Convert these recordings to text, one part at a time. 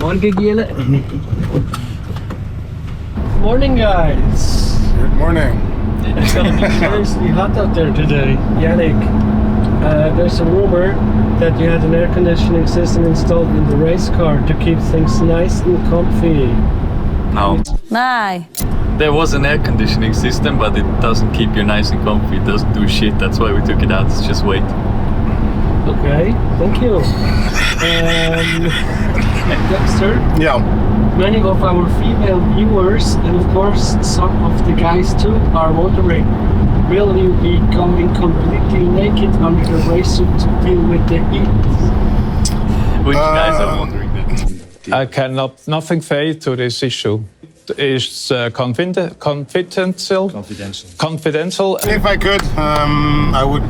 Morgen, Giele. Morning, guys. Good morning. It's gonna be seriously hot out there today. Yannick, there's a rumor that you had an air conditioning system installed in the race car to keep things nice and comfy. No. Nej. There was an air conditioning system, but it doesn't keep you nice and comfy. It doesn't do shit. That's why we took it out. It's just weight. Okay, thank you. Dexter? Yeah. Many of our female viewers, and of course some of the guys too, are wondering, will you be going completely naked under the race suit to deal with the heat? Which guys are wondering that? I cannot, nothing fade to this issue. It's confidential. If I could, I would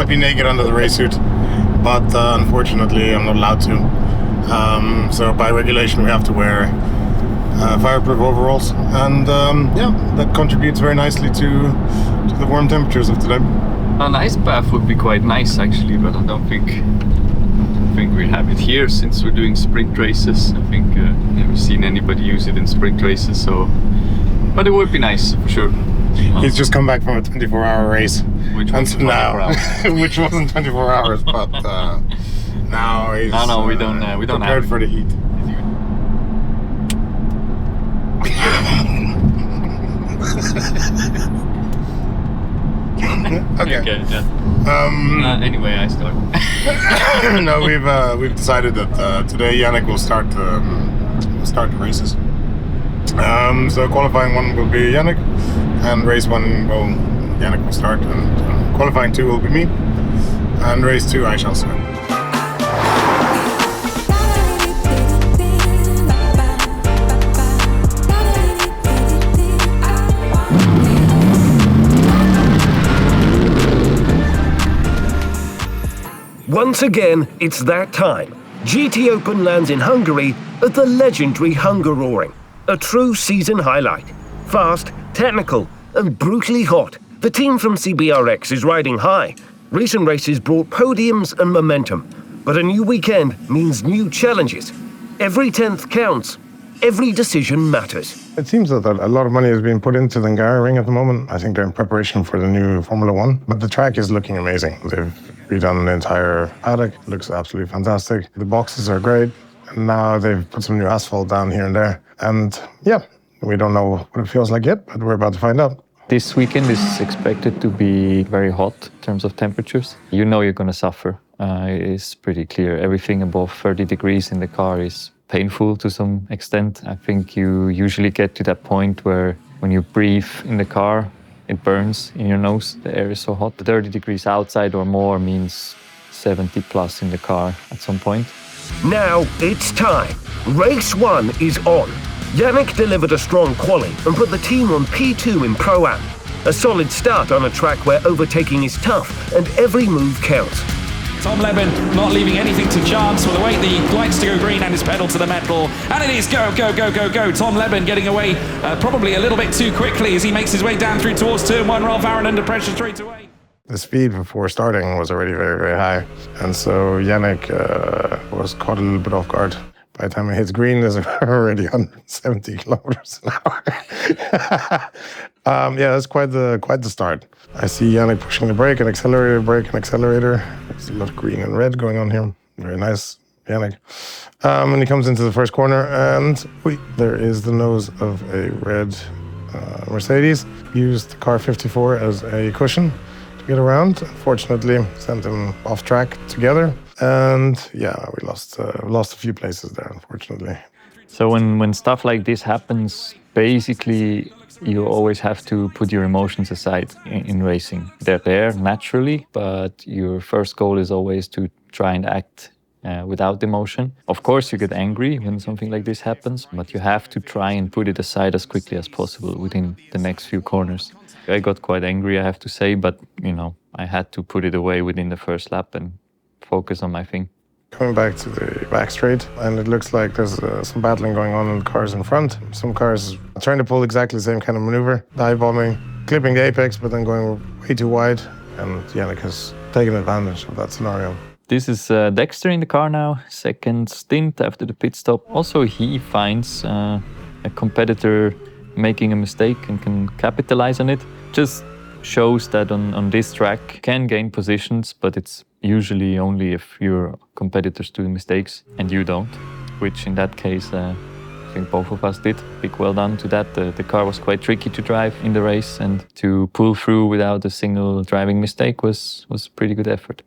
be naked under the race suit, but unfortunately I'm not allowed to. So by regulation we have to wear fireproof overalls, and yeah, that contributes very nicely to the warm temperatures of today. An ice bath would be quite nice actually, but I don't think we have it here since we're doing sprint races. I think never seen anybody use it in sprint races, so but it would be nice for sure. He's just come back from a 24-hour race, Which wasn't 24 hours. which wasn't 24 hours, but now he's No, we don't have prepared it. for the heat. Okay. Yeah. Anyway, I start. No, we've decided that today Yannick will start the races. So qualifying 1 will be Yannick, and race 1 Yannick will start, and qualifying 2 will be me, and race 2 I shall start. Once again, it's that time. GT Open lands in Hungary at the legendary Hungaroring. A true season highlight. Fast, technical, and brutally hot. The team from CBRX is riding high. Recent races brought podiums and momentum. But a new weekend means new challenges. Every 10th counts. Every decision matters. It seems that a lot of money is being put into the Hungaroring at the moment. I think they're in preparation for the new Formula 1. But the track is looking amazing. They've redone the entire paddock. It looks absolutely fantastic. The boxes are great. And now they've put some new asphalt down here and there. And yeah, we don't know what it feels like yet, but we're about to find out. This weekend is expected to be very hot in terms of temperatures. You know you're going to suffer. It's pretty clear. Everything above 30 degrees in the car is painful to some extent. I think you usually get to that point where when you breathe in the car, it burns in your nose. The air is so hot. 30 degrees outside or more means 70 plus in the car at some point. Now it's time. Race 1 is on. Yannick delivered a strong quali and put the team on P2 in Pro-Am. A solid start on a track where overtaking is tough and every move counts. Tom Leben not leaving anything to chance with the way the lights to go green and his pedal to the metal. And it is go, go, go, go, go. Tom Leben getting away probably a little bit too quickly as he makes his way down through towards turn 1. Ralph Aaron under pressure straight away. The speed before starting was already very, very high. And so Yannick was caught a little bit off guard. By the time it hits green, there's already 170 kilometers an hour. Yeah, that's quite the start. I see Yannick pushing the brake and accelerator, brake and accelerator. There's a lot of green and red going on here. Very nice, Yannick. And he comes into the first corner, and there is the nose of a red Mercedes. Used the car 54 as a cushion to get around. Unfortunately, sent him off track together. And yeah, we lost a few places there, unfortunately. So when stuff like this happens, basically you always have to put your emotions aside in racing. They're there naturally, but your first goal is always to try and act without emotion. Of course, you get angry when something like this happens, but you have to try and put it aside as quickly as possible within the next few corners. I got quite angry, I have to say, but I had to put it away within the first lap and focus on my thing. Coming back to the back straight, and it looks like there's some battling going on in the cars in front. Some cars are trying to pull exactly the same kind of maneuver, dive bombing, clipping the apex, but then going way too wide. And Yannick has taken advantage of that scenario. This is Dexter in the car now, second stint after the pit stop. Also, he finds a competitor making a mistake and can capitalize on it. Just shows that on this track you can gain positions, but it's usually only if your competitors do mistakes and you don't, which in that case I think both of us did. Big well done to that. The car was quite tricky to drive in the race, and to pull through without a single driving mistake was a pretty good effort.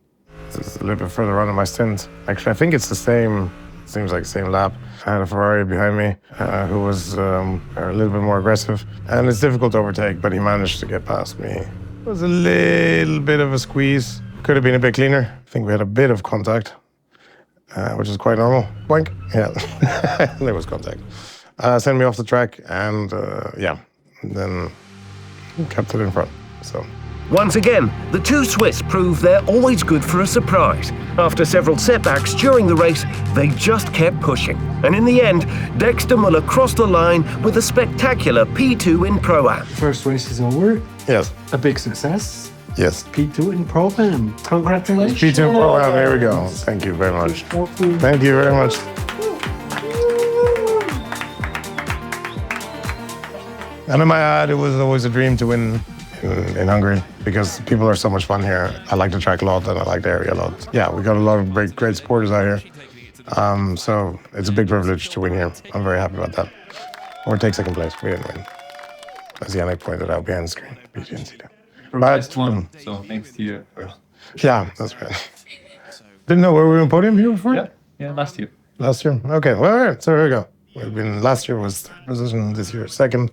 This is a little bit further on in my stint. Actually, I think it's the same, seems like the same lap. I had a Ferrari behind me who was a little bit more aggressive. And it's difficult to overtake, but he managed to get past me. It was a little bit of a squeeze. Could have been a bit cleaner. I think we had a bit of contact, which is quite normal. Boink. Yeah, there was contact. Sent me off the track, and yeah, then kept it in front. So. Once again, the two Swiss prove they're always good for a surprise. After several setbacks during the race, they just kept pushing. And in the end, Dexter Müller crossed the line with a spectacular P2 in Pro-Am. First race is over. Yes. A big success. Yes. P2 in Pro-Am. Congratulations. P2 Pro-Am, here we go. Thank you very much. Thank you very much. And in my head, it was always a dream to win in Hungary, because people are so much fun here. I like the track a lot and I like the area a lot. Yeah, we got a lot of great supporters out here. So it's a big privilege to win here. I'm very happy about that. Or take second place. We didn't win. As Yannick pointed out behind the screen. But one, so next year. Yeah, that's right. Didn't know, were we on podium here before? Yeah, last year. Last year? Okay, well, all right, so here we go. We've been, last year was third position, this year second,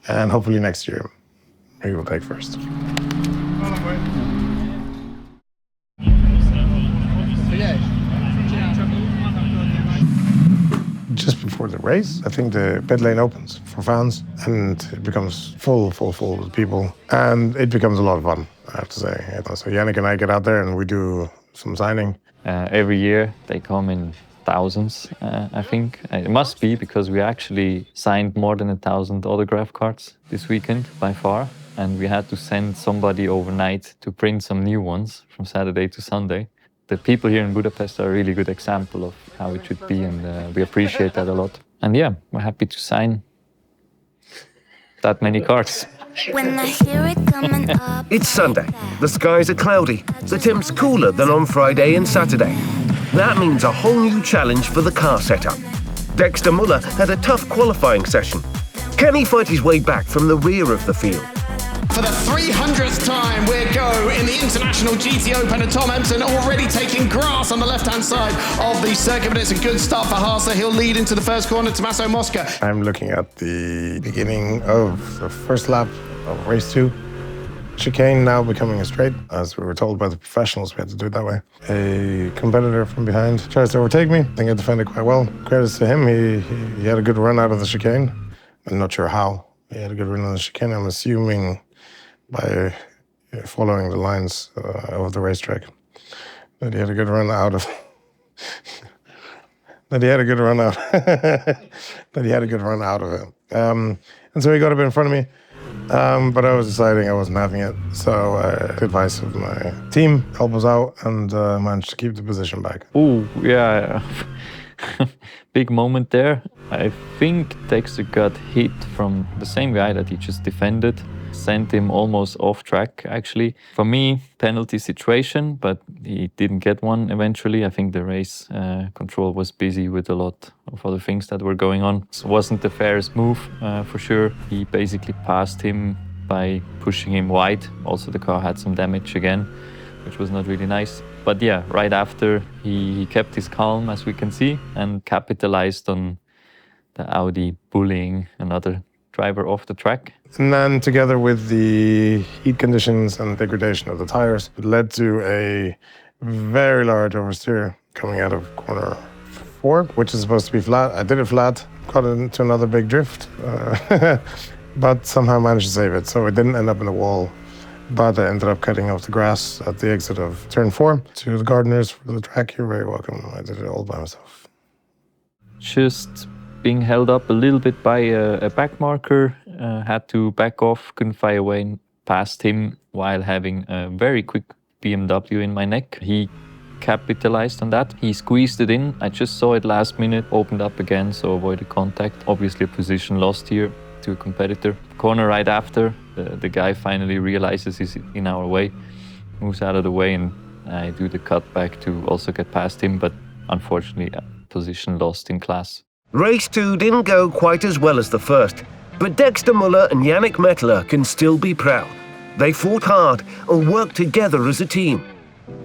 and hopefully next year we will take first. Just before the race, I think the pit lane opens for fans, and it becomes full with people, and it becomes a lot of fun, I have to say. So Yannick and I get out there and we do some signing. Every year they come in thousands, I think. It must be, because we actually signed more than 1,000 autograph cards this weekend by far. And we had to send somebody overnight to print some new ones from Saturday to Sunday. The people here in Budapest are a really good example of how it should be, and we appreciate that a lot. And yeah, we're happy to sign that many cards. When I hear it coming up. It's Sunday. The skies are cloudy. The temps cooler than on Friday and Saturday. That means a whole new challenge for the car setup. Dexter Müller had a tough qualifying session. Can he fight his way back from the rear of the field? For the 300th time, we're go in the International GT Open, and Tom Empton already taking grass on the left-hand side of the circuit, but it's a good start for Haase. He'll lead into the first corner, Tommaso Mosca. I'm looking at the beginning of the first lap of race 2. Chicane now becoming a straight, as we were told by the professionals, we had to do it that way. A competitor from behind tries to overtake me. I think I defended quite well. Credits to him, he had a good run out of the chicane. I'm not sure how he had a good run on the chicane. I'm assuming by following the lines of the racetrack that he had a good run out of that he had a good run out of it. And so he got a bit in front of me, but I was deciding I wasn't having it. So the advice of my team helped us out, and managed to keep the position back. Oh, yeah. Big moment there. I think Dexter got hit from the same guy that he just defended. Sent him almost off track, actually. For me, penalty situation, but he didn't get one eventually. I think the race control was busy with a lot of other things that were going on. It wasn't the fairest move, for sure. He basically passed him by pushing him wide. Also, the car had some damage again, which was not really nice. But yeah, right after, he kept his calm, as we can see, and capitalized on the Audi bullying another driver off the track. And then together with the heat conditions and degradation of the tires, it led to a very large oversteer coming out of corner 4, which is supposed to be flat. I did it flat, got into another big drift, but somehow managed to save it. So it didn't end up in the wall, but I ended up cutting off the grass at the exit of turn 4. To the gardeners for the track, you're very welcome. I did it all by myself. Just being held up a little bit by a back marker, had to back off, couldn't fly away past him while having a very quick BMW in my neck. He capitalized on that. He squeezed it in. I just saw it last minute, opened up again, so avoided contact. Obviously a position lost here to a competitor. Corner right after, the guy finally realizes he's in our way, moves out of the way, and I do the cut back to also get past him, but unfortunately position lost in class. Race 2 didn't go quite as well as the first, but Dexter, Müller and Yannick Mettler can still be proud. They fought hard and worked together as a team.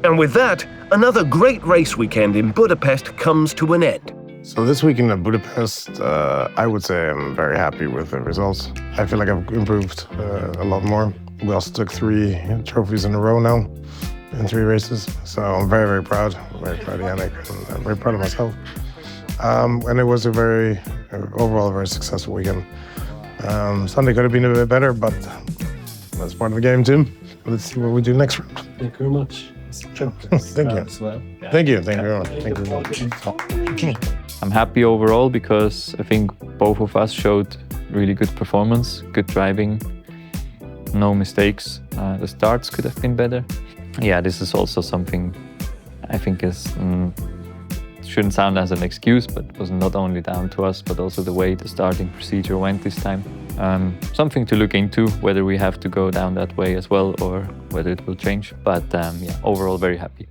And with that, another great race weekend in Budapest comes to an end. So this weekend at Budapest, I would say I'm very happy with the results. I feel like I've improved a lot more. We also took 3 trophies in a row now in 3 races. So I'm very, very proud. Very proud of Yannick, and I'm very proud of myself. And it was overall a very successful weekend. Sunday could have been a bit better, but that's part of the game too. Let's see what we do next round. Thank you very much. Thank you. Well. Thank you very much. Thank you very much. I'm happy overall because I think both of us showed really good performance, good driving, no mistakes. The starts could have been better. Yeah, this is also something I think is shouldn't sound as an excuse, but it was not only down to us, but also the way the starting procedure went this time. Something to look into, whether we have to go down that way as well or whether it will change. But yeah, overall very happy.